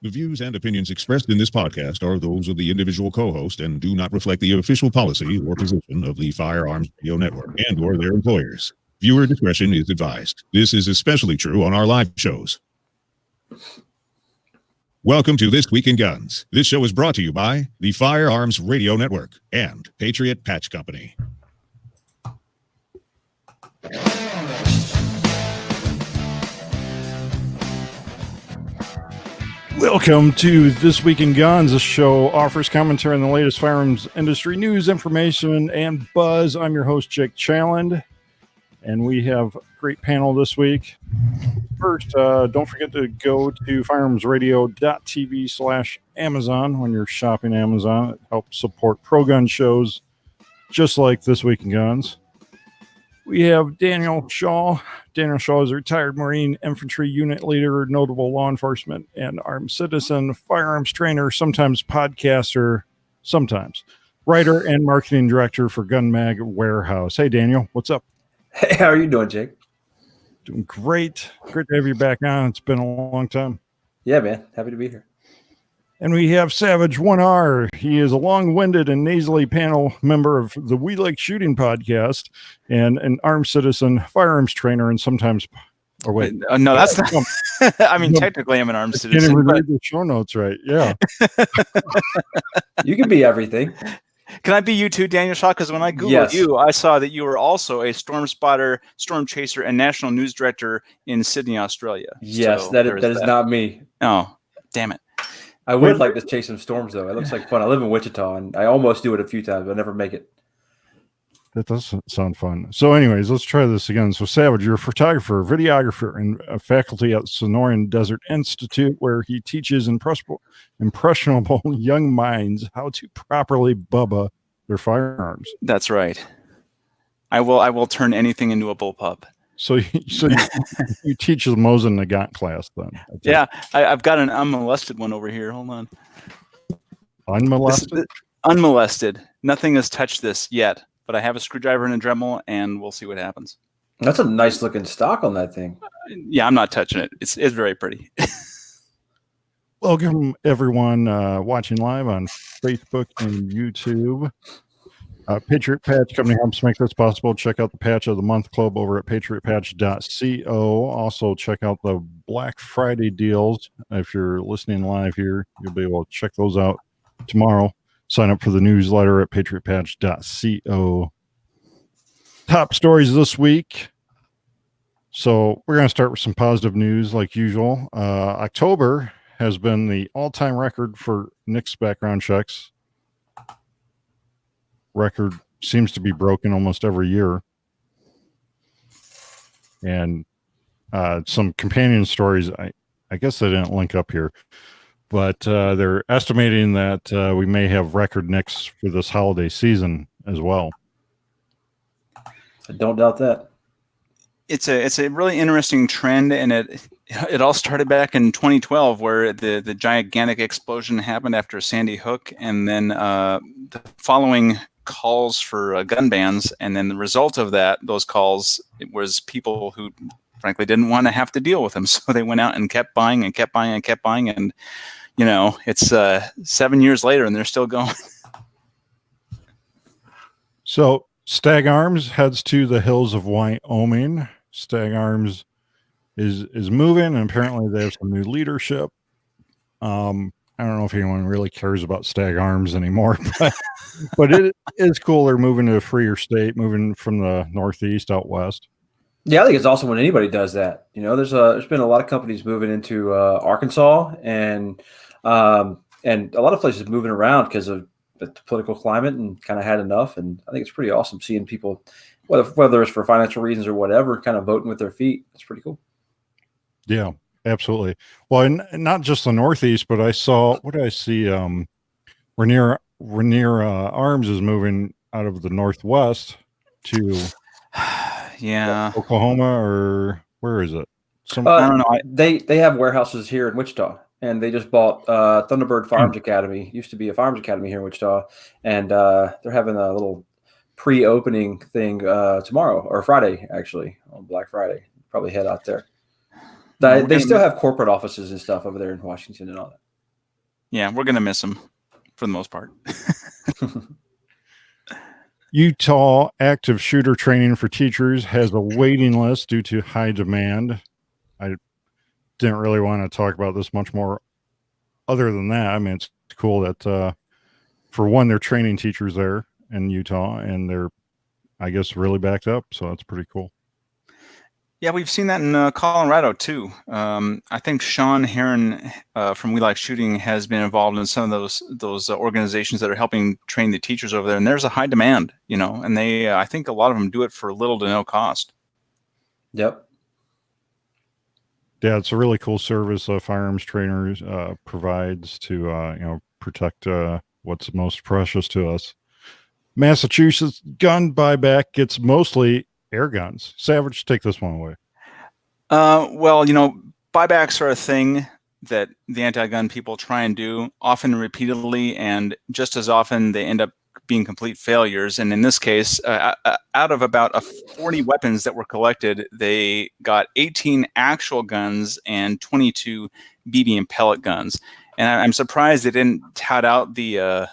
The views and opinions expressed in this podcast are those of the individual co-host and do not reflect the official policy or position of the Firearms Radio Network and/or their employers. Viewer discretion is advised. This is especially true on our live shows. Welcome to This Week in Guns. This show is brought to you by the Firearms Radio Network and Patriot Patch Company. Welcome to This Week in Guns. This show offers commentary on the latest firearms industry news, information, and buzz. I'm your host, Jake Chaland, and we have a great panel this week. First, don't forget to go to firearmsradio.tv/Amazon when you're shopping Amazon. It helps support pro-gun shows just like This Week in Guns. We have Daniel Shaw. Daniel Shaw is a retired Marine infantry unit leader, notable law enforcement and armed citizen, firearms trainer, sometimes podcaster, sometimes writer and marketing director for Gun Mag Warehouse. Hey, Daniel, what's up? Hey, how are you doing, Jake? Doing great. Great to have you back on. It's been a long time. Yeah, man. Happy to be here. And we have Savage 1R. He is a long-winded and nasally panel member of the We Like Shooting podcast and an armed citizen, firearms trainer, and sometimes... Or wait. No, that's not... I mean, technically I'm an armed citizen. Can't even read the show notes right. Yeah. You can be everything. Can I be you too, Daniel Shaw? Because when I Googled you, I saw that you were also a storm spotter, storm chaser, and national news director in Sydney, Australia. Yes, so that is not me. Oh, damn it. I would like to chase some storms, though. It looks like fun. I live in Wichita, and I almost do it a few times, but I never make it. That does sound fun. So anyways, let's try this again. So Savage, you're a photographer, videographer, and a faculty at Sonoran Desert Institute, where he teaches impressionable young minds how to properly bubba their firearms. That's right. I will turn anything into a bullpup. So you teach the Mosin Nagant class then? Yeah, I've got an unmolested one over here. Hold on. Unmolested? Unmolested. Nothing has touched this yet, but I have a screwdriver and a Dremel, and we'll see what happens. That's a nice looking stock on that thing. Yeah, I'm not touching it. It's very pretty. Welcome, everyone watching live on Facebook and YouTube. Patriot Patch Company helps make this possible. Check out the Patch of the Month Club over at patriotpatch.co. Also, check out the Black Friday deals. If you're listening live here, you'll be able to check those out tomorrow. Sign up for the newsletter at patriotpatch.co. Top stories this week. So we're going to start with some positive news like usual. October has been the all-time record for NICS background checks. Record seems to be broken almost every year. And some companion stories, I guess they didn't link up here, but they're estimating that we may have record NICS for this holiday season as well. I don't doubt that. It's a really interesting trend, and it all started back in 2012, where the gigantic explosion happened after Sandy Hook, and then the following calls for gun bans, and then the result of those calls, it was people who frankly didn't want to have to deal with them, so they went out and kept buying and kept buying and kept buying, and it's 7 years later and they're still going. So Stag Arms heads to the hills of Wyoming. Stag Arms is moving, and apparently they have some new leadership. I don't know if anyone really cares about Stag Arms anymore, but it is cool. They're moving to a freer state, moving from the Northeast out west. Yeah, I think it's awesome when anybody does that. There's been a lot of companies moving into Arkansas and a lot of places moving around because of the political climate and kind of had enough. And I think it's pretty awesome seeing people, whether it's for financial reasons or whatever, kind of voting with their feet. It's pretty cool. Yeah. Absolutely. Well, and not just the Northeast, but I saw, what did I see? Rainier Arms is moving out of the Northwest to Oklahoma, or where is it? I don't know. They have warehouses here in Wichita, and they just bought Thunderbird Firearms Academy. Used to be a firearms academy here in Wichita, and they're having a little pre-opening thing tomorrow or Friday, actually, on Black Friday. Probably head out there. They still have corporate offices and stuff over there in Washington and all that. Yeah, we're gonna miss him for the most part. Utah active shooter training for teachers has a waiting list due to high demand. I didn't really want to talk about this much more other than that. I mean, it's cool that for one, they're training teachers there in Utah, and they're, I guess, really backed up. So that's pretty cool. Yeah, we've seen that in Colorado too. I think Sean Heron from We Like Shooting has been involved in some of those organizations that are helping train the teachers over there, and there's a high demand, and they I think a lot of them do it for little to no cost. Yep. Yeah, it's a really cool service firearms trainers provides to protect what's most precious to us. Massachusetts gun buyback gets mostly air guns. Savage, take this one away. Well, buybacks are a thing that the anti-gun people try and do often repeatedly, and just as often they end up being complete failures. And in this case, out of about 40 weapons that were collected, they got 18 actual guns and 22 BB and pellet guns. And I'm surprised they didn't tout out the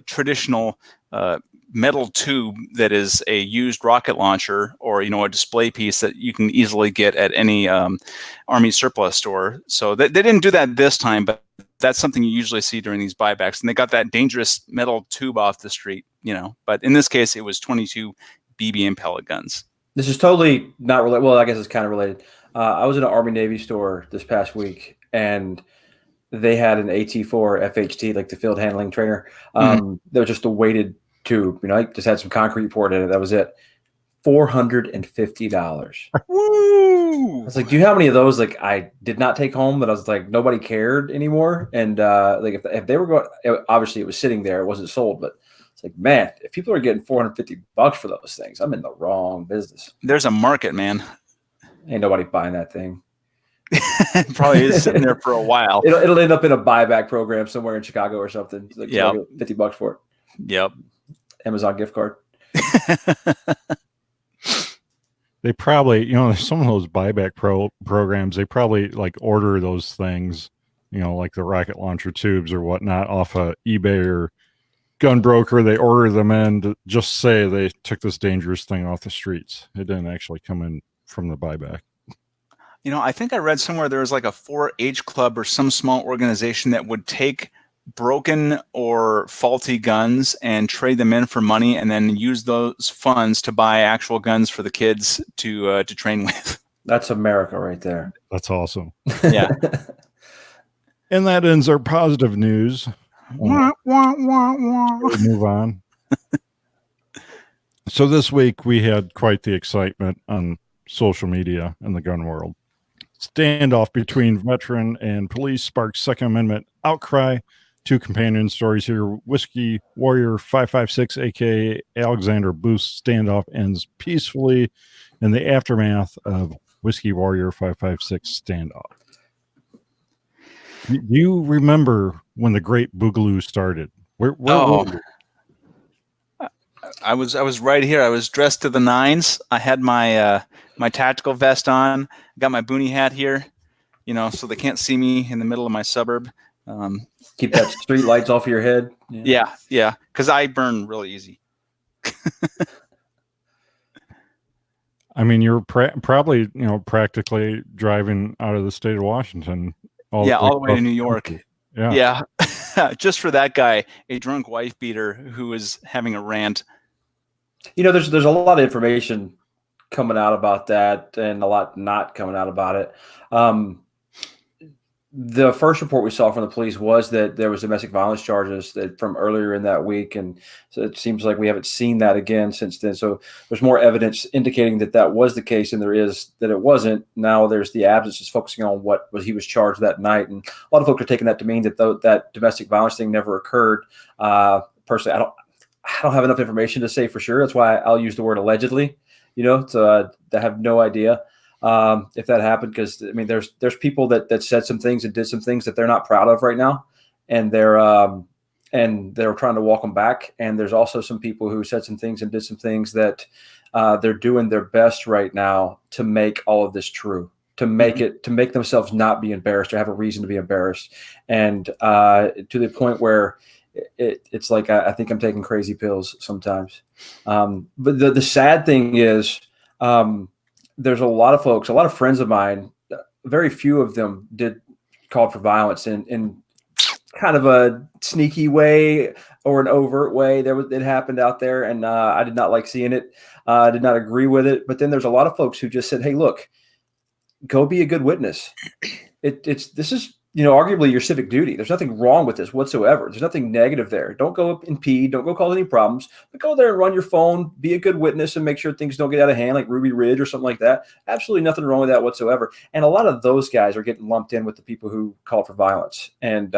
traditional metal tube that is a used rocket launcher, or a display piece that you can easily get at any Army surplus store. So they didn't do that this time, but that's something you usually see during these buybacks. And they got that dangerous metal tube off the street, But in this case, it was 22 BB and pellet guns. This is totally not related. Well, I guess it's kind of related. I was in an Army Navy store this past week, and they had an AT4 FHT, like the field handling trainer. They were just a weighted tube. I just had some concrete poured in it. That was it. $450. Woo! I was like, do you know how many of those I did not take home, but I was like, nobody cared anymore? And if they were going, obviously it was sitting there, it wasn't sold, but it's like, man, if people are getting $450 for those things, I'm in the wrong business. There's a market, man. Ain't nobody buying that thing. It probably is sitting there for a while. It'll end up in a buyback program somewhere in Chicago or something. Like, yeah, $50 for it. Yep. Amazon gift card. They probably, some of those buyback programs, they probably order those things, like the rocket launcher tubes or whatnot off of eBay or Gun Broker. They order them in to just say they took this dangerous thing off the streets. It didn't actually come in from the buyback. I think I read somewhere there was like a 4-H club or some small organization that would take broken or faulty guns and trade them in for money, and then use those funds to buy actual guns for the kids to train with. That's America right there. That's awesome. Yeah. And that ends our positive news. We'll move on. So this week we had quite the excitement on social media in the gun world. Standoff between veteran and police sparked Second Amendment outcry. Two companion stories here. Whiskey Warrior 556, aka Alexander Booth's standoff ends peacefully in the aftermath of Whiskey Warrior 556 standoff. Do you remember when the Great Boogaloo started? Where were you? I was right here. I was dressed to the nines. I had my my tactical vest on. Got my boonie hat here, so they can't see me in the middle of my suburb. Keep that street lights off of your head. Yeah. Because I burn really easy. I mean, you're probably practically driving out of the state of Washington. All the way to New York. Yeah. Just for that guy, a drunk wife beater who was having a rant. There's a lot of information coming out about that, and a lot not coming out about it. The first report we saw from the police was that there was domestic violence charges from earlier in that week, and so it seems like we haven't seen that again since then. So there's more evidence indicating that was the case, and there is that it wasn't. Now there's the absence is focusing on what he was charged that night, and a lot of folks are taking that to mean that that domestic violence thing never occurred. Personally, I don't have enough information to say for sure. That's why I'll use the word allegedly. To have no idea. If that happened, because there's people that said some things and did some things that they're not proud of right now, and they're trying to walk them back. And there's also some people who said some things and did some things that they're doing their best right now to make all of this true. to make themselves not be embarrassed or have a reason to be embarrassed, and to the point where it's like I think I'm taking crazy pills sometimes. But the sad thing is, there's a lot of folks, a lot of friends of mine, very few of them called for violence in kind of a sneaky way or an overt way. It happened out there, and I did not like seeing it. I did not agree with it. But then there's a lot of folks who just said, "Hey, look, go be a good witness. This is, arguably your civic duty. There's nothing wrong with this whatsoever. There's nothing negative there. Don't go impede. Don't go cause any problems. But go there and run your phone. Be a good witness and make sure things don't get out of hand, like Ruby Ridge or something like that. Absolutely nothing wrong with that whatsoever. And a lot of those guys are getting lumped in with the people who called for violence. And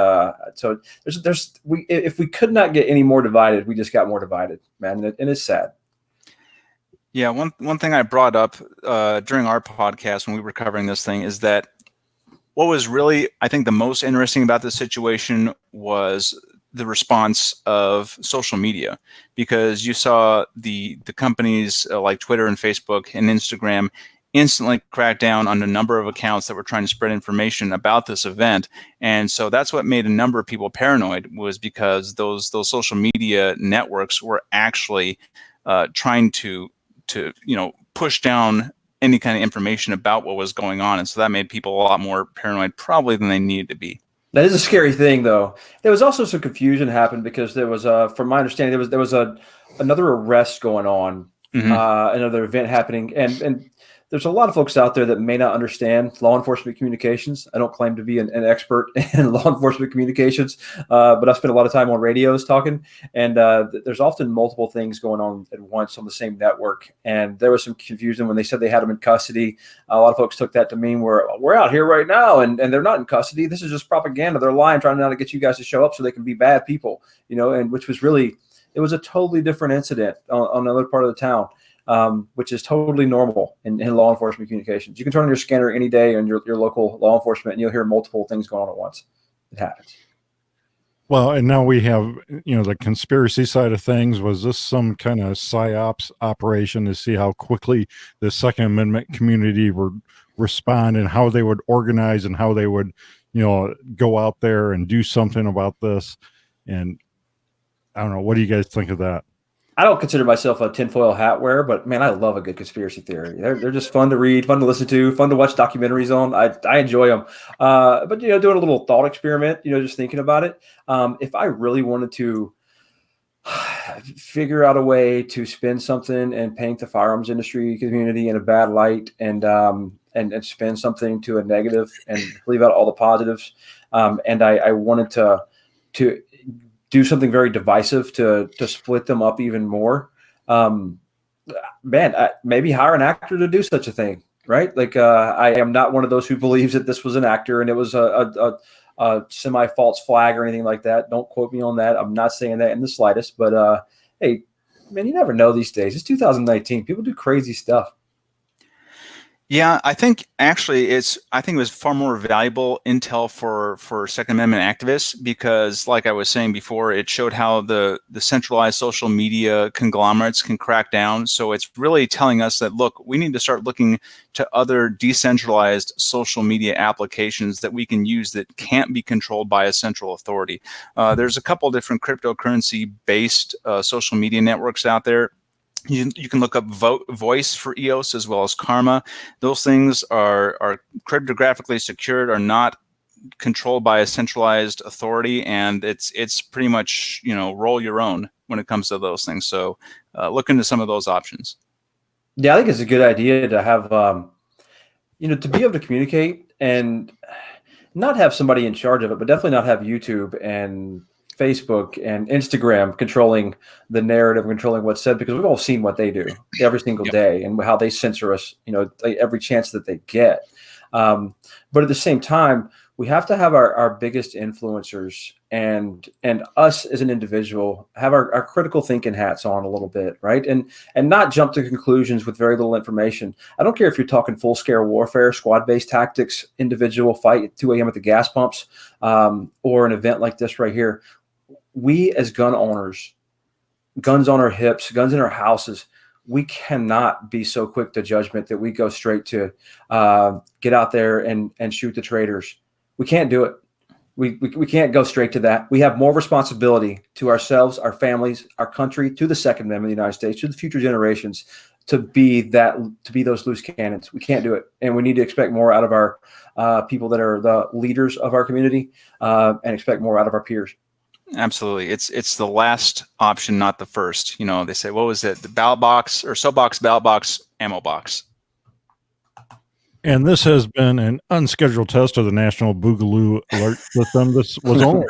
so if we could not get any more divided, we just got more divided, man. And it's sad. Yeah, one thing I brought up during our podcast when we were covering this thing is that what was really, I think, the most interesting about this situation was the response of social media, because you saw the companies like Twitter and Facebook and Instagram instantly crack down on a number of accounts that were trying to spread information about this event. And so that's what made a number of people paranoid, was because those social media networks were actually trying to push down any kind of information about what was going on. And so that made people a lot more paranoid probably than they needed to be. That is a scary thing, though. There was also some confusion happened because there was, from my understanding, there was another arrest going on, another event happening. And there's a lot of folks out there that may not understand law enforcement communications. I don't claim to be an expert in law enforcement communications, but I spend a lot of time on radios talking, and there's often multiple things going on at once on the same network. And there was some confusion when they said they had them in custody. A lot of folks took that to mean we're out here right now, and they're not in custody. This is just propaganda. They're lying, trying to get you guys to show up so they can be bad people, and which was really, it was a totally different incident on another part of the town. Which is totally normal in law enforcement communications. You can turn on your scanner any day on your local law enforcement, and you'll hear multiple things going on at once. It happens. Well, and now we have, the conspiracy side of things. Was this some kind of psyops operation to see how quickly the Second Amendment community would respond and how they would organize and how they would, go out there and do something about this? And I don't know. What do you guys think of that? I don't consider myself a tinfoil hat wearer, but man, I love a good conspiracy theory. They're just fun to read, fun to listen to, fun to watch documentaries on. I enjoy them. But doing a little thought experiment, just thinking about it. If I really wanted to figure out a way to spin something and paint the firearms industry community in a bad light, and spin something to a negative and leave out all the positives, and I wanted to do something very divisive to split them up even more. Maybe hire an actor to do such a thing, right? Like I am not one of those who believes that this was an actor and it was a semi-false flag or anything like that. Don't quote me on that. I'm not saying that in the slightest, but hey, man, you never know these days. It's 2019. People do crazy stuff. Yeah, I think actually it was far more valuable intel for Second Amendment activists, because like I was saying before, it showed how the centralized social media conglomerates can crack down. So it's really telling us that, look, we need to start looking to other decentralized social media applications that we can use that can't be controlled by a central authority. There's a couple different cryptocurrency based social media networks out there. You can look up Voice for EOS as well as Karma. Those things are cryptographically secured, are not controlled by a centralized authority, and it's pretty much roll your own when it comes to those things. So look into some of those options. Yeah, I think it's a good idea to have to be able to communicate and not have somebody in charge of it, but definitely not have YouTube and Facebook and Instagram controlling the narrative, controlling what's said, because we've all seen what they do every single day and how they censor us, every chance that they get. But at the same time, we have to have our biggest influencers and us as an individual have our critical thinking hats on a little bit, right? And not jump to conclusions with very little information. I don't care if you're talking full-scale warfare, squad-based tactics, individual fight at 2 a.m. at the gas pumps, or an event like this right here. We as gun owners, guns on our hips, guns in our houses, we cannot be so quick to judgment that we go straight to get out there and shoot the traitors. We can't do it. We can't go straight to that. We have more responsibility to ourselves, our families, our country, to the Second Amendment of the United States, to the future generations, to be those loose cannons. We can't do it, and we need to expect more out of our people that are the leaders of our community, and expect more out of our peers. Absolutely. It's the last option, not the first. They say, what was it? The ballot box or soapbox, ballot box, ammo box. And this has been an unscheduled test of the National Boogaloo Alert System. This was only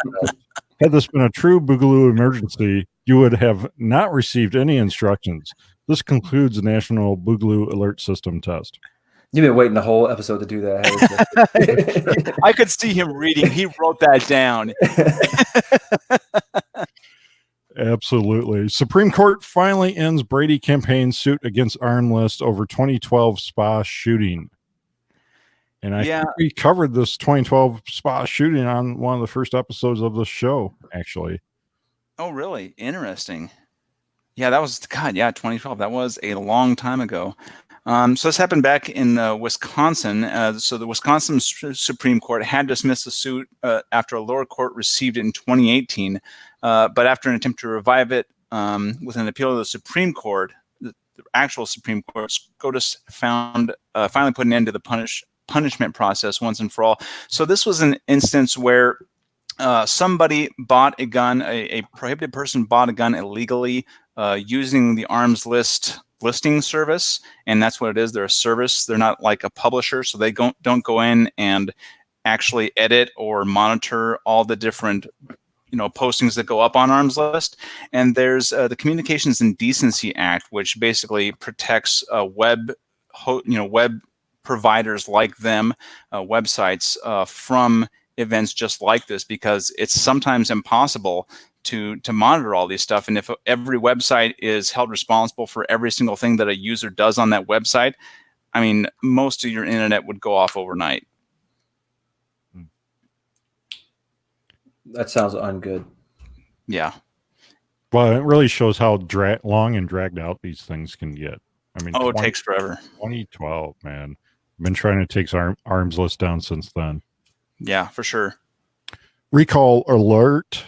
had this been a true Boogaloo emergency, you would have not received any instructions. This concludes the National Boogaloo Alert System test. You've been waiting the whole episode to do that. I could see him reading. He wrote that down. Absolutely. Supreme Court finally ends Brady campaign suit against Armed List over 2012 spa shooting. And I think we covered this 2012 spa shooting on one of the first episodes of the show, actually. Oh, really? Interesting. Yeah, that was 2012. That was a long time ago. So this happened back in Wisconsin. So the Wisconsin Supreme Court had dismissed the suit after a lower court received it in 2018. But after an attempt to revive it with an appeal to the Supreme Court, the actual Supreme Court, SCOTUS found finally put an end to the punishment process once and for all. So this was an instance where somebody bought a gun, a prohibited person bought a gun illegally using the arms list listing service, and that's what it is. They're a service. They're not like a publisher, so they don't go in and actually edit or monitor all the different postings that go up on arms list. And there's the Communications and Decency Act, which basically protects web providers like them, websites from events just like this, because it's sometimes impossible to monitor all these stuff. And if every website is held responsible for every single thing that a user does on that website, I mean, most of your internet would go off overnight. That sounds ungood. Yeah. Well, it really shows how long and dragged out these things can get. I mean, it takes forever. 2012, man. I've been trying to take arms list down since then. Yeah, for sure. Recall alert.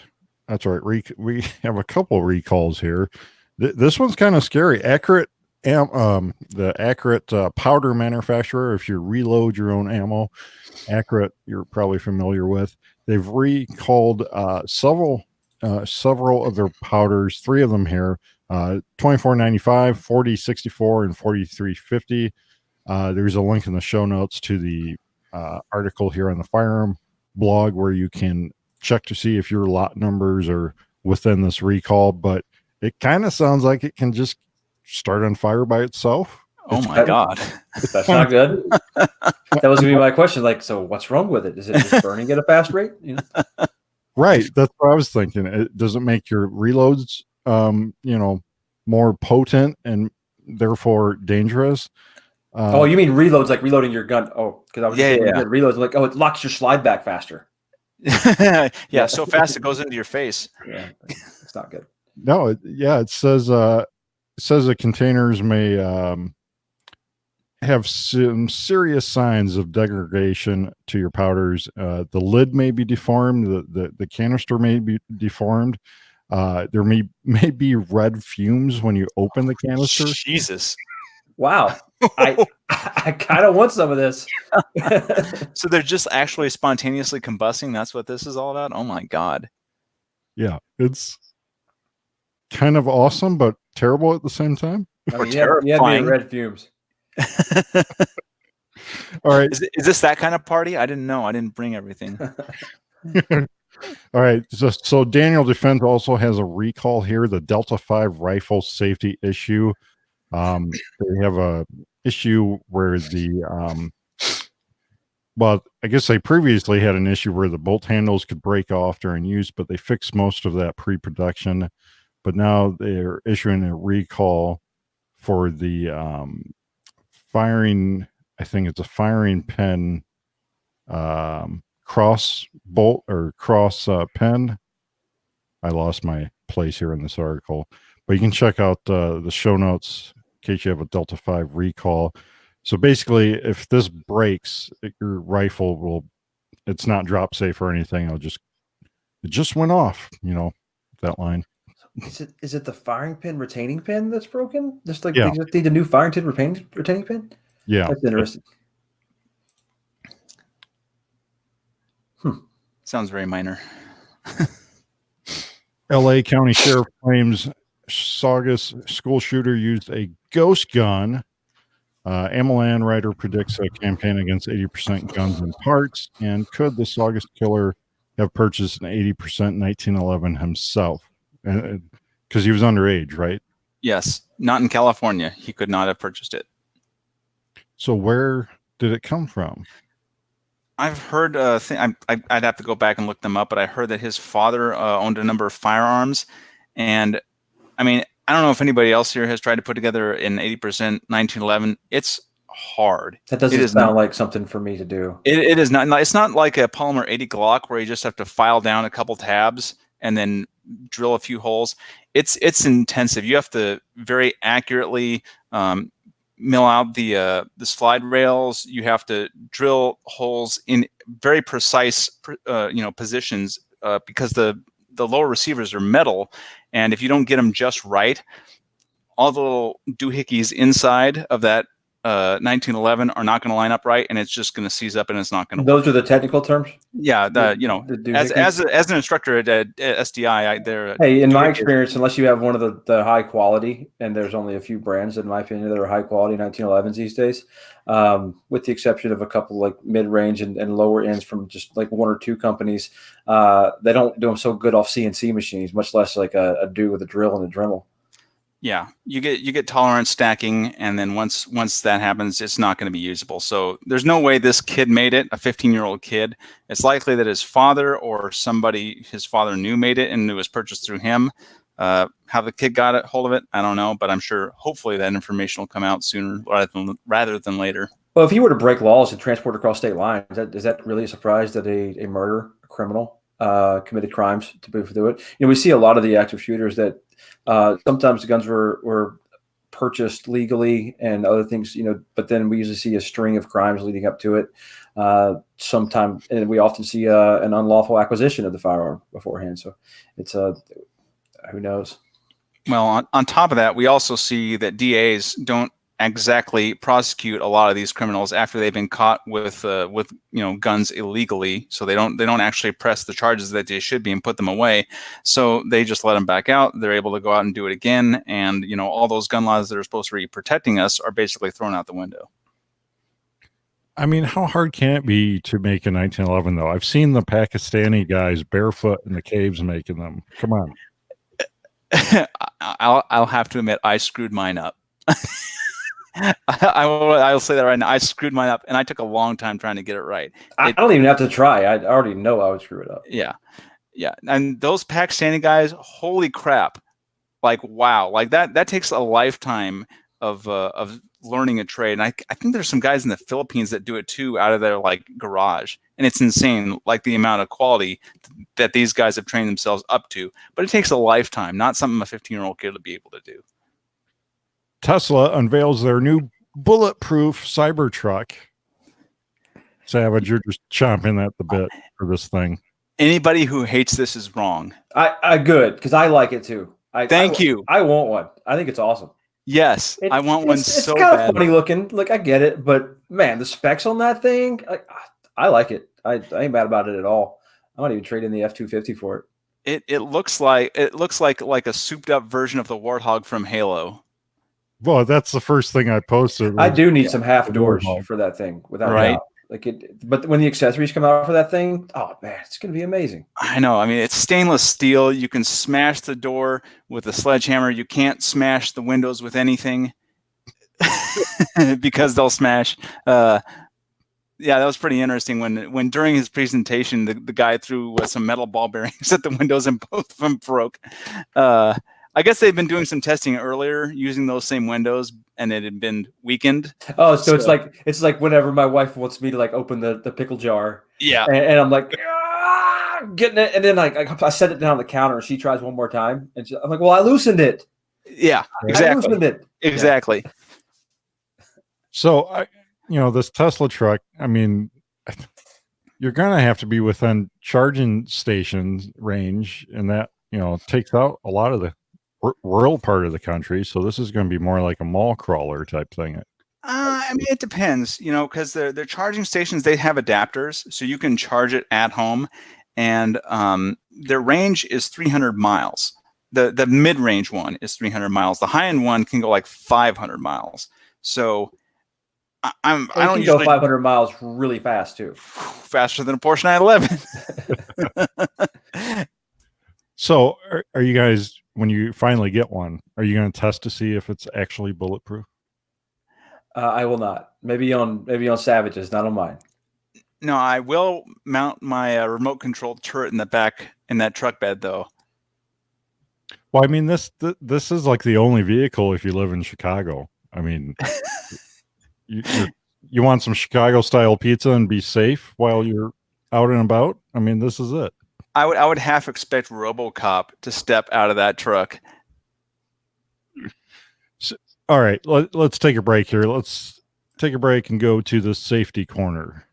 That's right. We have a couple recalls here. This one's kind of scary. The Accurate powder manufacturer, if you reload your own ammo, Accurate, you're probably familiar with. They've recalled several of their powders, 3 of them here, 2495, 4064, and 4350. There's a link in the show notes to the article here on the Firearm blog where you can check to see if your lot numbers are within this recall, but it kind of sounds like it can just start on fire by itself. Oh my God. That's not good. That was gonna be my question. Like, so what's wrong with it? Is it just burning at a fast rate? Right. That's what I was thinking. It doesn't make your reloads, more potent and therefore dangerous. Oh, you mean reloads, like reloading your gun? Oh, because I was reloads like, it locks your slide back faster. Yeah, so fast it goes into your face. Yeah, it's not good. No, it says the containers may have some serious signs of degradation to your powders. The lid may be deformed. The canister may be deformed. There may be red fumes when you open the canister. Jesus. Wow. I kind of want some of this. So they're just actually spontaneously combusting. That's what this is all about. Oh my God. Yeah, it's kind of awesome, but terrible at the same time. I mean, you have me red fumes. All right. Is this that kind of party? I didn't know. I didn't bring everything. All right. So Daniel Defense also has a recall here, the Delta 5 rifle safety issue. They have a issue where I guess they previously had an issue where the bolt handles could break off during use, but they fixed most of that pre-production. But now they're issuing a recall for the firing, I think it's a firing pin cross bolt or cross pin. I lost my place here in this article, but you can check out the show notes case you have a Delta 5 recall. So basically, if this breaks, your rifle it's not drop safe or anything. It just went off, that line. Is it the firing pin retaining pin that's broken? Just like Yeah. they just need a new firing pin retaining pin? Yeah. That's interesting. Sounds very minor. LA County Sheriff claims Saugus school shooter used a ghost gun. Amalan writer predicts a campaign against 80% guns and parts. And could the Saugus killer have purchased an 80% 1911 himself? Because he was underage, right? Yes, not in California. He could not have purchased it. So where did it come from? I've heard. I'd have to go back and look them up, but I heard that his father owned a number of firearms, and I mean, I don't know if anybody else here has tried to put together an 80% 1911. It's hard. That doesn't sound like something for me to do. It is not. It's not like a Polymer 80 Glock where you just have to file down a couple tabs and then drill a few holes. It's intensive. You have to very accurately mill out the slide rails. You have to drill holes in very precise positions because the lower receivers are metal, and if you don't get them just right, all the little doohickeys inside of that 1911 are not going to line up right, and it's just going to seize up, and it's not going to. Those are the technical terms. Yeah, as an instructor at SDI, Hey, in my experience, unless you have one of the high quality, and there's only a few brands, in my opinion, that are high quality 1911s these days, with the exception of a couple like mid range and lower ends from just like one or two companies, they don't do them so good off CNC machines, much less like a do with a drill and a Dremel. Yeah, you get tolerance stacking, and then once that happens, it's not going to be usable. So there's no way this kid made it, a 15-year-old kid. It's likely that his father or somebody his father knew made it, and it was purchased through him. How the kid got a hold of it, I don't know, but I'm sure hopefully that information will come out sooner rather than later. Well, if he were to break laws and transport across state lines, is that really a surprise that a murderer, a criminal, committed crimes to do it? We see a lot of the active shooters that sometimes the guns were purchased legally and other things, but then we usually see a string of crimes leading up to it. Sometimes, and we often see an unlawful acquisition of the firearm beforehand. So it's who knows? Well, on top of that, we also see that DAs don't exactly prosecute a lot of these criminals after they've been caught with guns illegally. So they don't actually press the charges that they should be and put them away. So they just let them back out. They're able to go out and do it again. And all those gun laws that are supposed to be protecting us are basically thrown out the window. I mean, how hard can it be to make a 1911 though? I've seen the Pakistani guys barefoot in the caves making them. Come on. I'll have to admit, I screwed mine up. I'll say that right now. I screwed mine up, and I took a long time trying to get it right. I don't even have to try. I already know I would screw it up. Yeah. And those Pakistani guys, holy crap! Like wow, like that takes a lifetime of learning a trade. And I think there's some guys in the Philippines that do it too, out of their like garage, and it's insane, like the amount of quality that these guys have trained themselves up to. But it takes a lifetime, not something a 15-year-old kid would be able to do. Tesla unveils their new bulletproof Cybertruck. Savage, you're just chomping at the bit for this thing. Anybody who hates this is wrong. I good, because I like it too. Thank you. I want one. I think it's awesome. Yes, I want one so bad. It's kind of funny looking. Look, I get it, but man, the specs on that thing, I like it. I ain't mad about it at all. I might even trade in the F-250 for it. It looks like a souped up version of the Warthog from Halo. Well, that's the first thing I posted. I do need some half doors for that thing, without right. doubt. But when the accessories come out for that thing, oh man, it's gonna be amazing. I know. I mean, it's stainless steel. You can smash the door with a sledgehammer. You can't smash the windows with anything because they'll smash. Yeah, that was pretty interesting. When during his presentation, the guy threw some metal ball bearings at the windows and both of them broke. I guess they've been doing some testing earlier using those same windows, and it had been weakened. Oh, so it's like whenever my wife wants me to like open the pickle jar, yeah, and I'm like getting it, and then I set it down on the counter, and she tries one more time, and I'm like, well, I loosened it. Yeah, I exactly. will admit, Exactly. So this Tesla truck, I mean, you're going to have to be within charging stations range, and that, takes out a lot of the rural part of the country. So this is going to be more like a mall crawler type thing. I mean, it depends, because they're charging stations, they have adapters, so you can charge it at home, and their range is 300 miles. The mid-range one is 300 miles. The high-end one can go like 500 miles. So I you don't can usually go 500 miles really fast too. faster than a Porsche 911. So are you guys, when you finally get one, are you going to test to see if it's actually bulletproof? I will not. Maybe on Savages, not on mine. No, I will mount my remote controlled turret in the back in that truck bed, though. Well, I mean, this is like the only vehicle if you live in Chicago. I mean, you want some Chicago style pizza and be safe while you're out and about. I mean, this is it. I would half expect RoboCop to step out of that truck. So, all right, let's take a break here. Let's take a break and go to the safety corner.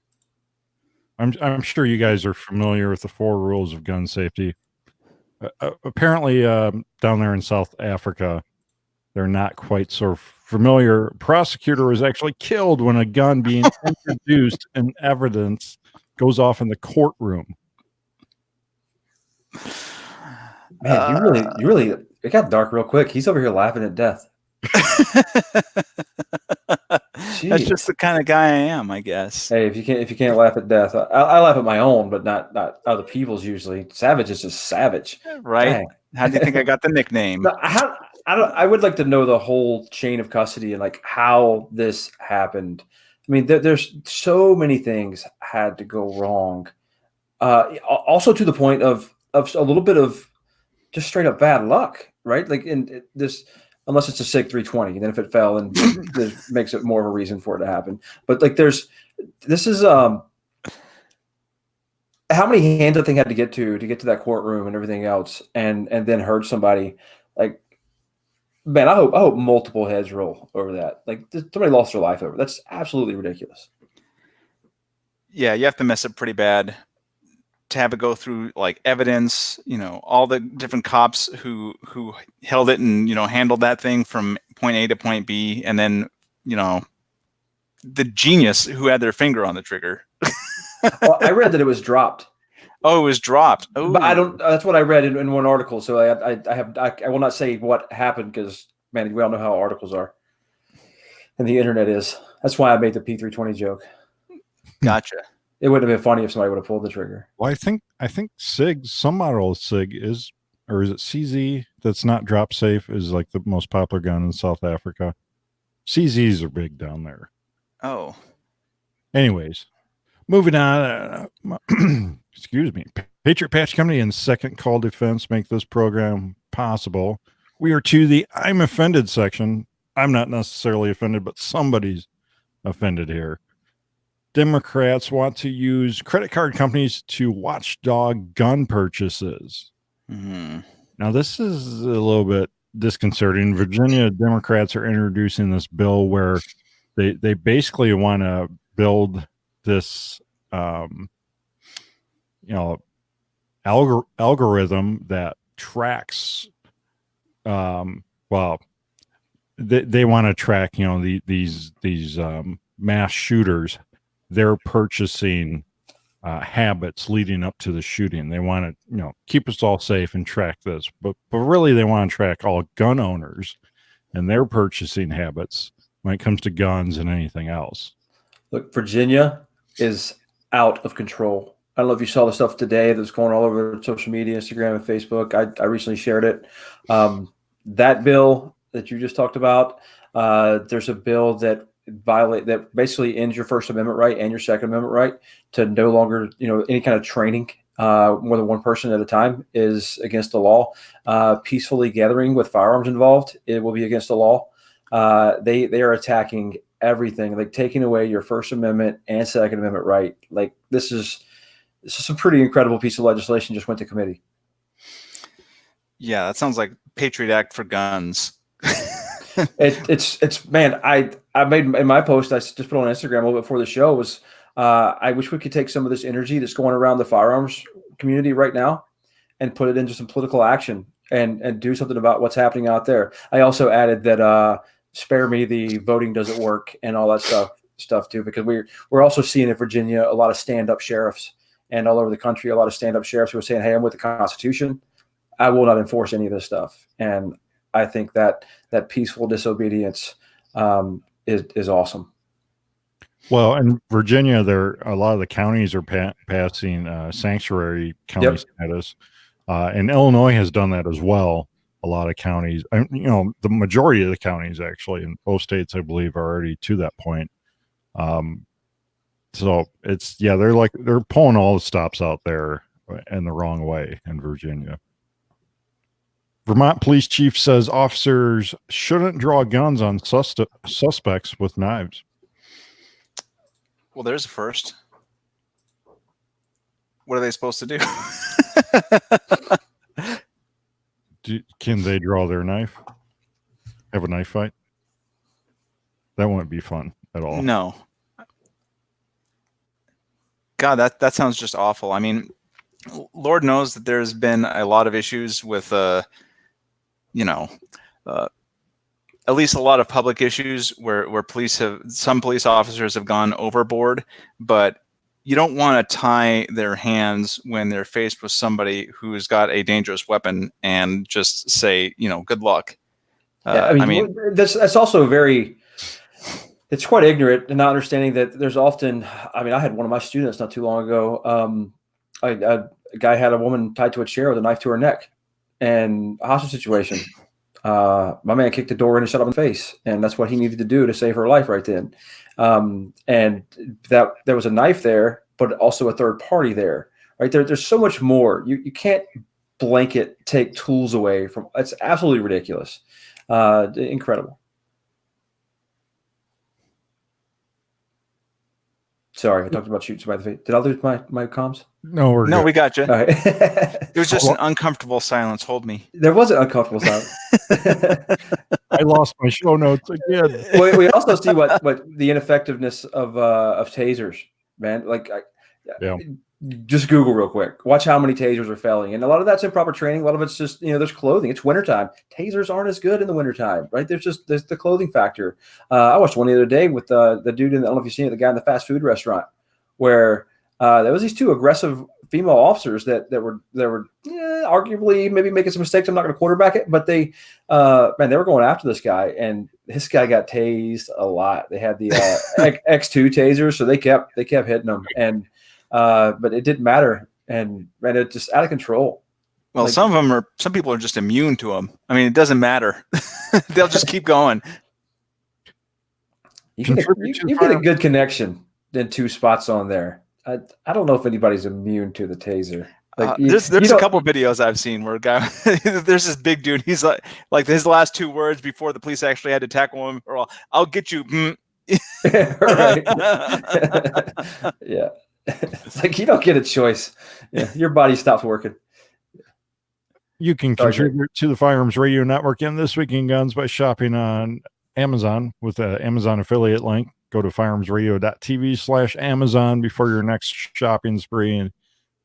I'm sure you guys are familiar with the 4 rules of gun safety. Apparently, down there in South Africa, they're not quite so familiar. A prosecutor was actually killed when a gun being introduced in evidence goes off in the courtroom. Man, you really, it got dark real quick. He's over here laughing at death. That's just the kind of guy I am, I guess. Hey, if you can't laugh at death, I laugh at my own, but not other people's. Usually, savage is just savage, right? Dang. How do you think I got the nickname? I would like to know the whole chain of custody and like how this happened. I mean, there's so many things had to go wrong. Also to the point of a little bit of just straight up bad luck, right? Like in this, unless it's a SIG 320, and then if it fell, and this makes it more of a reason for it to happen. But like, this is how many hands that thing had to get to that courtroom and everything else, and then hurt somebody. Like, man, I hope multiple heads roll over that. Like, somebody lost their life over. That's absolutely ridiculous. Yeah, you have to mess up pretty bad to have it go through like evidence, all the different cops who held it and, handled that thing from point A to point B. And then, the genius who had their finger on the trigger. Well, I read that it was dropped. Oh, it was dropped. Oh, but I don't, that's what I read in one article. So I will not say what happened because, man, we all know how articles are and the internet is. That's why I made the P320 joke. Gotcha. It would have been funny if somebody would have pulled the trigger. Well, I think SIG, some model of SIG is, or is it CZ that's not drop safe, is like the most popular gun in South Africa. CZs are big down there. Oh. Anyways, moving on. Excuse me. Patriot Patch Company and Second Call Defense make this program possible. We are to the I'm offended section. I'm not necessarily offended, but somebody's offended here. Democrats want to use credit card companies to watchdog gun purchases. Mm-hmm. Now, this is a little bit disconcerting. Virginia Democrats are introducing this bill where they basically want to build this, algorithm that tracks. They want to track, these mass shooters. They're purchasing habits leading up to the shooting. They want to, keep us all safe and track this, but really they want to track all gun owners and their purchasing habits when it comes to guns and anything else. Look, Virginia is out of control. I don't know if you saw the stuff today that's going all over social media, Instagram and Facebook. I recently shared it. That bill that you just talked about, there's a bill that basically ends your First Amendment right and your Second Amendment right to no longer, any kind of training more than one person at a time is against the law. Peacefully gathering with firearms involved, it will be against the law. They are attacking everything, like taking away your First Amendment and Second Amendment right. Like this is a pretty incredible piece of legislation just went to committee. Yeah, that sounds like Patriot Act for guns. It's man. I made in my post. I just put on Instagram a little bit before the show was. I wish we could take some of this energy that's going around the firearms community right now and put it into some political action and do something about what's happening out there. I also added that spare me the voting doesn't work and all that stuff too, because we're also seeing in Virginia a lot of stand-up sheriffs and all over the country, a lot of stand-up sheriffs who are saying, hey, I'm with the Constitution. I will not enforce any of this stuff. And I think that peaceful disobedience is awesome. Well, in Virginia, a lot of the counties are passing sanctuary county status, and Illinois has done that as well. A lot of counties, the majority of the counties actually in both states, I believe, are already to that point. So they're pulling all the stops out there in the wrong way in Virginia. Vermont police chief says officers shouldn't draw guns on suspects with knives. Well, there's a first. What are they supposed to do? Can they draw their knife? Have a knife fight? That wouldn't be fun at all. No. God, that sounds just awful. I mean, Lord knows that there's been a lot of issues with, at least a lot of public issues where some police officers have gone overboard, but you don't want to tie their hands when they're faced with somebody who's got a dangerous weapon and just say, good luck. That's also it's quite ignorant and not understanding that there's often, I had one of my students not too long ago. A guy had a woman tied to a chair with a knife to her neck and a hostage situation. My man kicked the door in and shot him in the face, and that's what he needed to do to save her life right then. And that there was a knife there, but also a third party there, right there. There's so much more. You can't blanket take tools away from. It's absolutely ridiculous. Incredible. Sorry, I talked about shooting somebody in the face. Did I lose my comms? No, we got you. All right. It was just an uncomfortable silence. Hold me. There was an uncomfortable silence. I lost my show notes again. We also see what the ineffectiveness of tasers, man. Just Google real quick. Watch how many tasers are failing, and a lot of that's improper training. A lot of it's just there's clothing. It's wintertime. Tasers aren't as good in the wintertime, right? There's the clothing factor. I watched one the other day with the dude I don't know if you've seen it, the guy in the fast food restaurant, where there was these two aggressive female officers that were arguably maybe making some mistakes. I'm not going to quarterback it, but they were going after this guy, and this guy got tased a lot. They had the X2 tasers, so they kept hitting him, and but it didn't matter, and it just out of control. Well, some people are just immune to them. I mean, it doesn't matter. They'll just keep going. You get a good connection in two spots on there. I don't know if anybody's immune to the taser. There's a couple of videos I've seen where a guy, there's this big dude. He's like his last two words before the police actually had to tackle him, or I'll get you. Right. Yeah. It's like you don't get a choice. Yeah, your body stops working. You can contribute to the Firearms Radio Network and This Week in Guns by shopping on Amazon with an Amazon affiliate link. Go to firearmsradio.tv/Amazon before your next shopping spree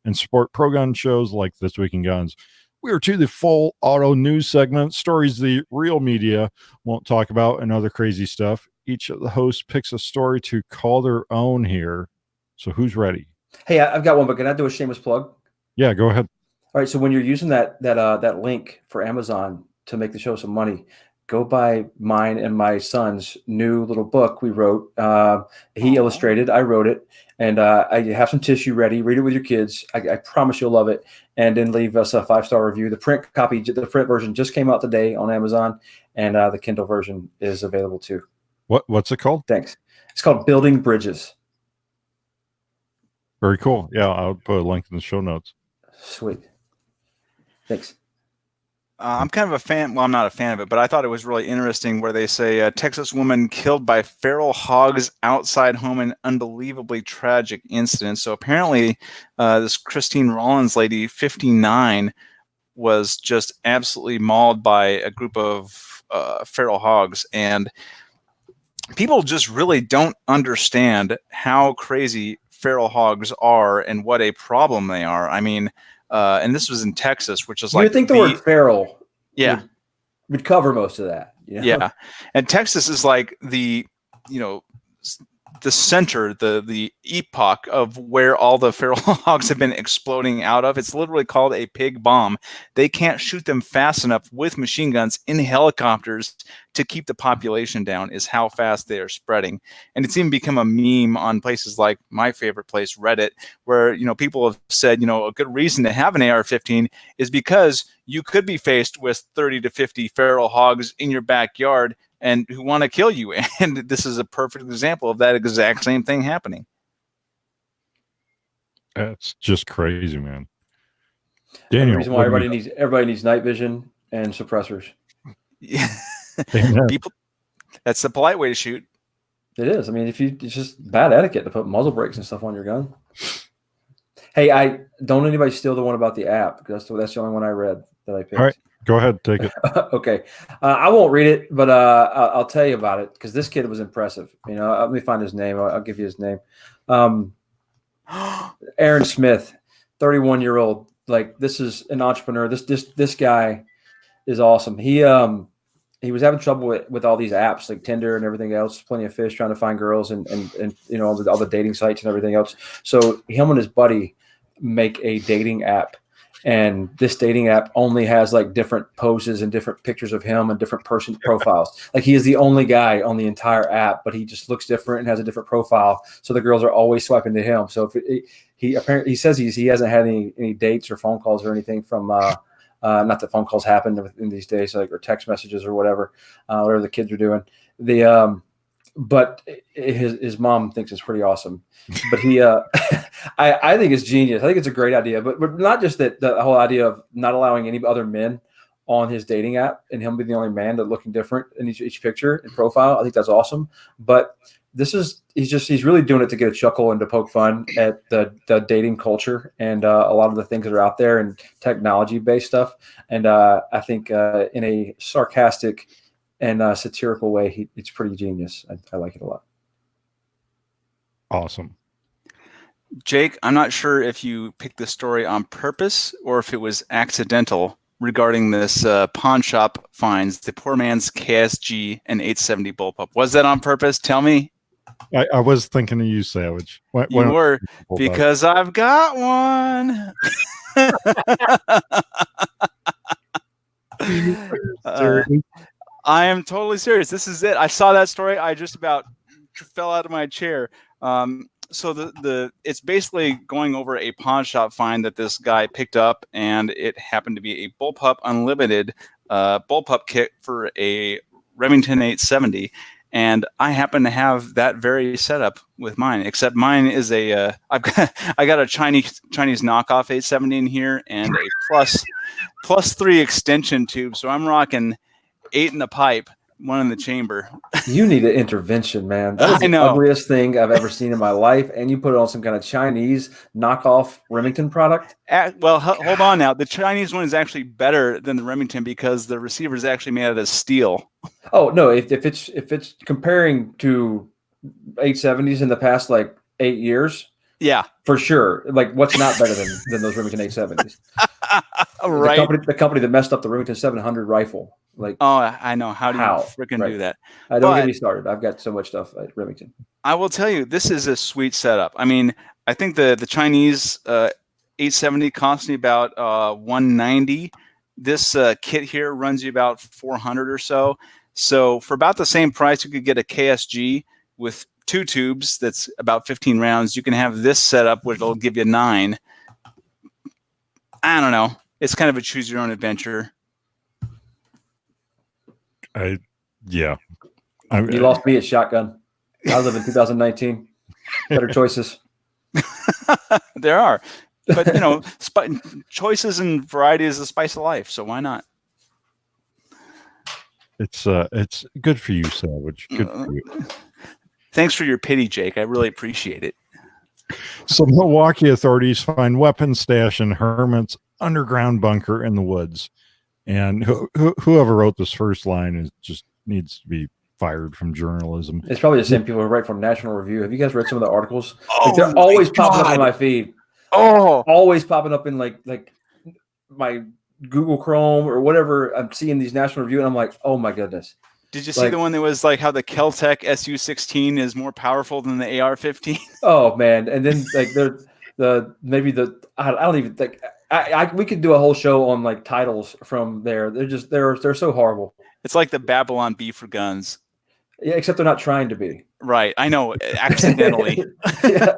and support pro-gun shows like This Week in Guns. We are to the full auto news segment, stories the real media won't talk about, and other crazy stuff. Each of the hosts picks a story to call their own here. So who's ready? Hey, I've got one, but can I do a shameless plug? Yeah, go ahead. All right. So when you're using that link for Amazon to make the show some money, go buy mine and my son's new little book we wrote. He illustrated, I wrote it, and I have some tissue ready. Read it with your kids. I promise you'll love it. And then leave us a 5-star review. The print version just came out today on Amazon, and the Kindle version is available too. What's it called? Thanks. It's called Building Bridges. Very cool. Yeah, I'll put a link in the show notes. Sweet. Thanks. I'm kind of a fan. Well, I'm not a fan of it, but I thought it was really interesting where they say a Texas woman killed by feral hogs outside home in unbelievably tragic incident. So apparently this Christine Rollins lady, 59, was just absolutely mauled by a group of feral hogs, and people just really don't understand how crazy feral hogs are and what a problem they are. I mean, and this was in Texas, which is You like would think the word feral yeah would cover most of that. You know? yeah, and Texas is like the the center, the epoch of where all the feral hogs have been exploding out of. It's literally called a pig bomb. They can't shoot them fast enough with machine guns in helicopters to keep the population down, is how fast they are spreading. And it's even become a meme on places like my favorite place, Reddit, where people have said, a good reason to have an AR-15 is because you could be faced with 30 to 50 feral hogs in your backyard and who want to kill you. And this is a perfect example of that exact same thing happening. That's just crazy, man. The Daniel, reason why everybody needs night vision and suppressors. Yeah. Amen. People, that's the polite way to shoot. It is. I mean, it's just bad etiquette to put muzzle brakes and stuff on your gun. Hey, don't anybody steal the one about the app, because that's the only one I read that I picked. All right, go ahead, take it. Okay. I won't read it, but I'll tell you about it, because this kid was impressive. Let me find his name. I'll give you his name. Aaron Smith, 31-year-old. Like, this is an entrepreneur. This guy is awesome. He was having trouble with all these apps like Tinder and everything else, Plenty of Fish, trying to find girls and all the dating sites and everything else. So him and his buddy make a dating app, and this dating app only has like different poses and different pictures of him and different person profiles. Like, he is the only guy on the entire app, but he just looks different and has a different profile. So the girls are always swiping to him. So he says he hasn't had any dates or phone calls or anything from not that phone calls happen in these days, like, or text messages or whatever the kids are doing. But his mom thinks it's pretty awesome. But I think it's genius. I think it's a great idea. But not just that, the whole idea of not allowing any other men on his dating app and him being the only man that looking different in each picture and profile. I think that's awesome. But he's really doing it to get a chuckle and to poke fun at the dating culture and a lot of the things that are out there and technology based stuff. And I think in a sarcastic and satirical way, it's pretty genius. I like it a lot. Awesome. Jake, I'm not sure if you picked this story on purpose or if it was accidental regarding this pawn shop finds the poor man's KSG and 870 bullpup. Was that on purpose? Tell me. I was thinking of you, Savage. You were, because I've got one. I am totally serious. This is it. I saw that story. I just about fell out of my chair. So it's basically going over a pawn shop find that this guy picked up, and it happened to be a Bullpup Unlimited bullpup kit for a Remington 870. And I happen to have that very setup with mine, except mine is I got a Chinese knockoff 870 in here and a plus 3 extension tube. So I'm rocking 8 in the pipe, 1 in the chamber. You need an intervention, man. That is the ugliest thing I've ever seen in my life. And you put it on some kind of Chinese knockoff Remington product. Well, hold on now. The Chinese one is actually better than the Remington because the receiver is actually made out of steel. Oh no! If it's comparing to 870s in the past like 8 years, yeah, for sure. Like, what's not better than those Remington 870s? Right. The company that messed up the Remington 700 rifle. Like, oh, I know. How do you freaking do that? Don't get me started. I've got so much stuff at Remington. I will tell you, this is a sweet setup. I mean, I think the Chinese 870 costs me about $190. This kit here runs you about $400 or so. So for about the same price, you could get a KSG with 2 tubes. That's about 15 rounds. You can have this setup, which will give you 9. I don't know. It's kind of a choose your own adventure. You lost me at shotgun. I live in 2019. Better choices. There are. But, choices and variety is the spice of life. So why not? It's good for you, Savage. Good for you. Thanks for your pity, Jake. I really appreciate it. So Milwaukee authorities find weapons stash in Hermit's underground bunker in the woods. And whoever wrote this first line is just needs to be fired from journalism. It's probably the same people who write from National Review. Have you guys read some of the articles? Oh, Like they're my always popping up God. in my feed. Oh, Always popping up in like my Google Chrome or whatever. I'm seeing these National Review, and I'm like, oh my goodness. did you see Like- the one that was like how the Keltec SU-16 is more powerful than the AR-15? Oh man. And then like I don't even think we could do a whole show on like titles from there. They're so horrible. It's like the Babylon Bee for guns. Yeah, except they're not trying to be. Right. I know. Accidentally. Yeah.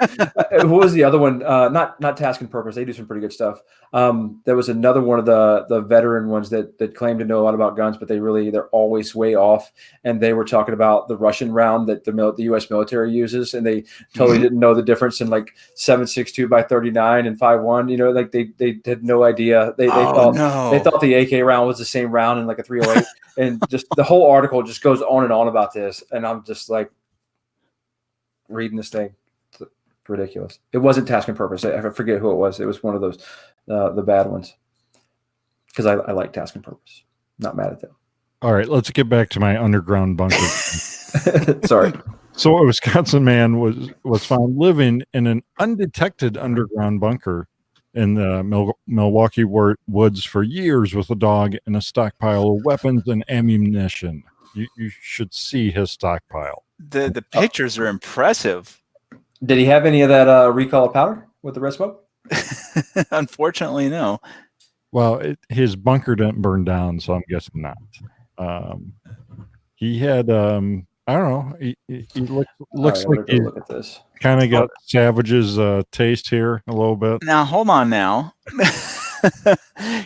What was the other one? Not Task and Purpose. They do some pretty good stuff. There was another one of the veteran ones that claim to know a lot about guns, but they're always way off. And they were talking about the Russian round that the U.S. military uses, and they totally didn't know the difference in like 7.62 by 39 and 5.1. You know, like they had no idea. They thought the AK round was the same round in like a 308. And just the whole article just goes on and on about this, and I'm just like reading this thing. It's ridiculous. It wasn't Task and Purpose. I forget who it was. It was one of those the bad ones. Because I like Task and Purpose. Not mad at them. All right, let's get back to my underground bunker. Sorry. So a Wisconsin man was found living in an undetected underground bunker in the Milwaukee woods for years with a dog and a stockpile of weapons and ammunition. You should see his stockpile. The pictures are impressive. Did he have any of that recall of powder with the red smoke? Unfortunately, no. Well, his bunker didn't burn down, so I'm guessing not. He had I don't know. He looks All right, like he look at this. kind of got Savage's taste here a little bit. Now, hold on now.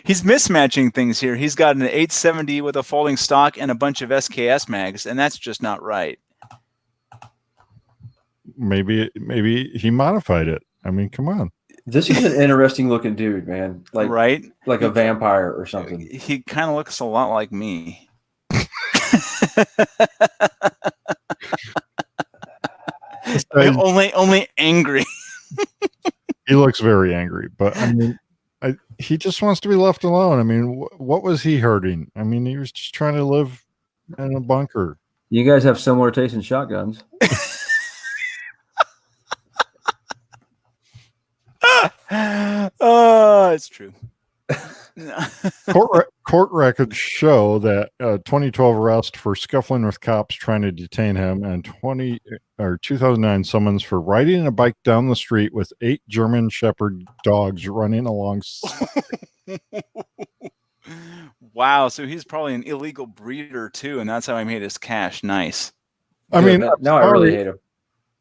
He's mismatching things here. He's got an 870 with a folding stock and a bunch of SKS mags, and that's just not right. Maybe he modified it. I mean, come on. This is an interesting looking dude, man. Like Right? like a vampire or something. He kind of looks a lot like me. only angry. He looks very angry, but I mean, he just wants to be left alone. I mean, what was he hurting? I mean, he was just trying to live in a bunker. You guys have similar taste in shotguns. Oh, it's true. Court records show that 2012 arrest for scuffling with cops trying to detain him, and 2009 summons for riding a bike down the street with 8 German Shepherd dogs running along. Wow, so he's probably an illegal breeder too, and that's how he made his cash. Nice. I mean, now I really hate him.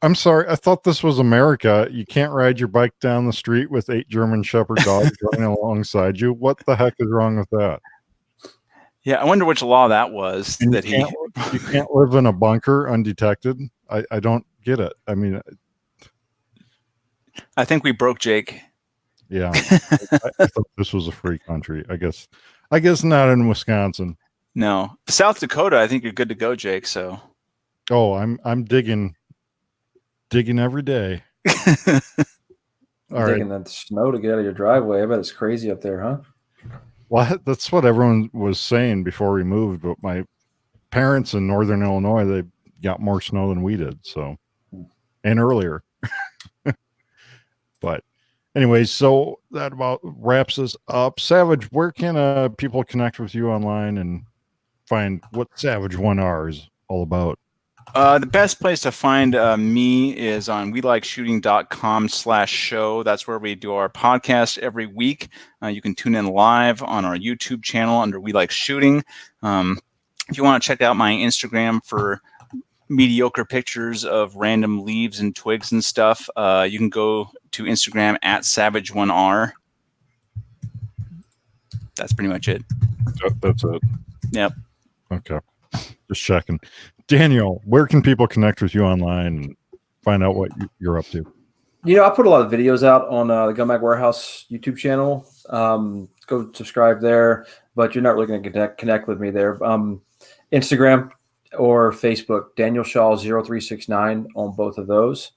I'm sorry. I thought this was America. You can't ride your bike down the street with 8 German Shepherd dogs running alongside you. What the heck is wrong with that? Yeah, I wonder which law that was And that he. you can't live in a bunker undetected. I don't get it. I mean, I think we broke Jake. yeah, I thought this was a free country. I guess not in Wisconsin. No, South Dakota. I think you're good to go, Jake. So. Oh, I'm digging every day. All right. Taking that snow to get out of your driveway. I bet it's crazy up there, huh? Well, that's what everyone was saying before we moved. But my parents in Northern Illinois, they got more snow than we did. So, and earlier. But anyways, so that about wraps us up. Savage, where can people connect with you online and find what Savage 1R is all about? The best place to find me is on welikeshooting.com/show. That's where we do our podcast every week. You can tune in live on our YouTube channel under We Like Shooting. If you want to check out my Instagram for mediocre pictures of random leaves and twigs and stuff, you can go to Instagram at Savage1R. That's pretty much it. That's it. Yep. Okay. Just checking. Daniel, where can people connect with you online and find out what you're up to? You know, I put a lot of videos out on the Gun Mag Warehouse YouTube channel. Go subscribe there, but you're not really going to connect with me there. Instagram or Facebook, Daniel Shaw 0369 on both of those.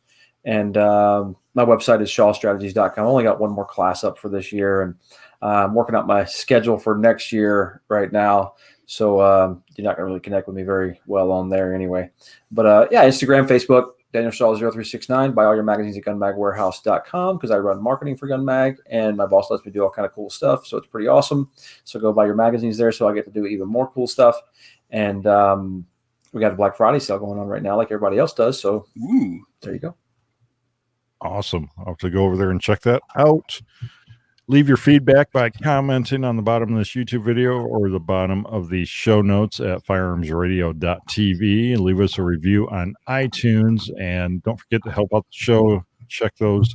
And my website is shawstrategies.com. I only got one more class up for this year, and I'm working out my schedule for next year right now. So you're not going to really connect with me very well on there anyway. But yeah, Instagram, Facebook, Daniel Shaw 0369. Buy all your magazines at gunmagwarehouse.com because I run marketing for Gun Mag, and my boss lets me do all kind of cool stuff. So it's pretty awesome. So go buy your magazines there so I get to do even more cool stuff. And we got a Black Friday sale going on right now like everybody else does. So there you go. Awesome. I'll have to go over there and check that out. Leave your feedback by commenting on the bottom of this YouTube video or the bottom of the show notes at firearmsradio.tv. Leave us a review on iTunes, and don't forget to help out the show. Check those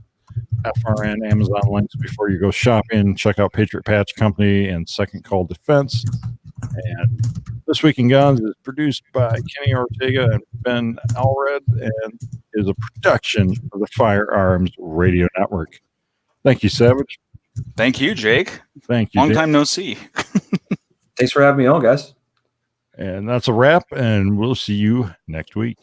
FRN Amazon links before you go shopping. Check out Patriot Patch Company and Second Call Defense. And This Week in Guns is produced by Kenny Ortega and Ben Alred and is a production of the Firearms Radio Network. Thank you, Savage. Thank you, Jake. Thank you. Long Dave. time no see. Thanks for having me on, guys. And that's a wrap, and we'll see you next week.